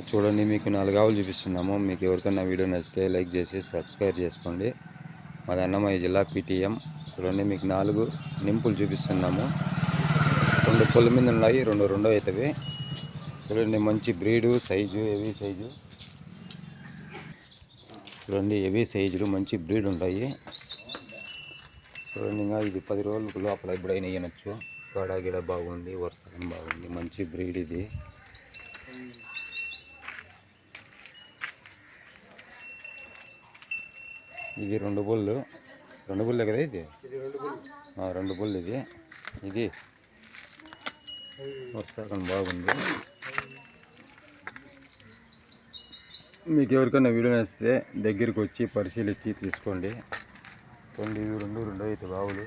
చూడండి, మీకు 4 ఆవులు చూపిస్తున్నాము. మీకు ఎవరికైనా వీడియో నచ్చితే లైక్ చేసి సబ్స్క్రైబ్ చేసుకోండి. మాది అన్నమయ్య జిల్లా PTM. చూడండి, మీకు 4 నింపులు చూపిస్తున్నాము. 2 పొల్ల మీద ఉన్నాయి, 2 రెండో అవుతాయి. చూడండి, మంచి బ్రీడు, సైజు, హెవీ సైజు. చూడండి, హెవీ సైజులు మంచి బ్రీడ్ ఉంటాయి. చూడండి, ఇంకా ఇది 10 రోజులకు లోపల ఎప్పుడైనా ఇవ్వచ్చు. గడ గిడ బాగుంది, వర్షం బాగుంది, మంచి బ్రీడ్ ఇది. ఇది 2 బుల్లు, 2 బుల్లే కదా ఇది. 2 బుల్లు ఇది. ఇది వర్షాకం బాగుంది. మీకు ఎవరికైనా వీడియో నచ్చితే దగ్గరికి వచ్చి పరిశీలించి తీసుకోండి. చూడండి, ఇవి 2 అయితే ఆవులు.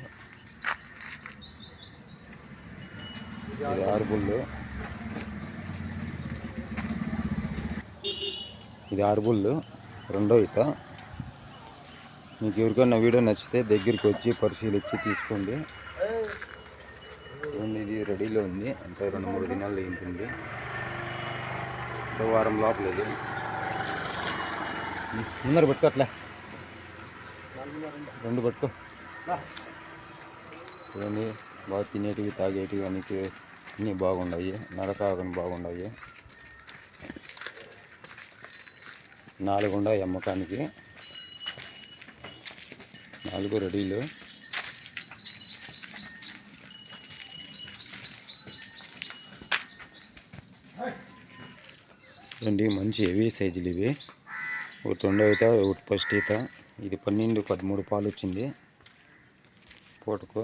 ఇది 6 బుల్లు. ఇది 6 బుల్లు, 2 ఈత. మీకు ఎవరికైనా వీడియో నచ్చితే దగ్గరికి వచ్చి పరిశీలించి తీసుకోండి. ఇది రెడీలో ఉంది, అంటే 2-3 దినాల్లో ఉంటుంది. వారం లోపల ఇది. ముందర పట్టుకో, అట్లా 2 పట్టుకో. చూడండి, బాగా తినేటివి, తాగేటివి అన్నీ బాగున్నాయి. నడకాగని బాగున్నాయి. 4 ఉన్నాయి అమ్మకానికి. 4 రెడీలు. చూడండి, మంచి హెవీ సైజులు ఇవి. ఒకటి 2 ఈత, ఒకటి ఫస్ట్ ఈత. ఇది 12-13 పాలు వచ్చింది పూటకు.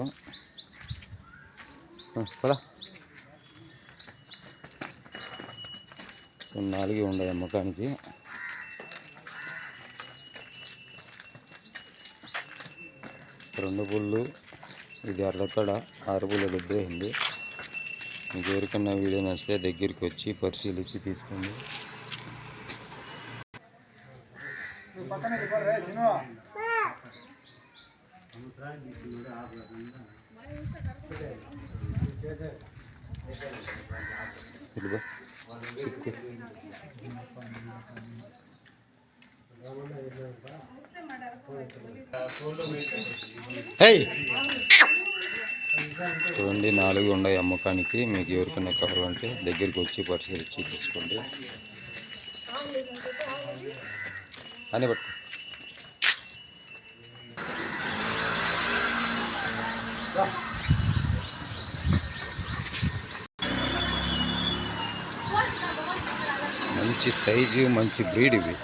పదా 4 ఉన్నాయి అమ్మకానికి. రెండు బుల్లు, ఇది అర్రకడ 6 బుల్ల పెద్ద అయింది. మీకు ఎవరికన్నా వీడియో నచ్చితే దగ్గరికి వచ్చి పరిశీలించి తీసుకోండి. చూడండి, 4 ఉన్నాయి అమ్మకానికి. మీకు ఎవరికైనా కావాలంటే దగ్గరికి వచ్చి పరిశీలించి తీసుకోండి. అని పట్టు. మంచి సైజు, మంచి బ్రీడ్ ఇవి.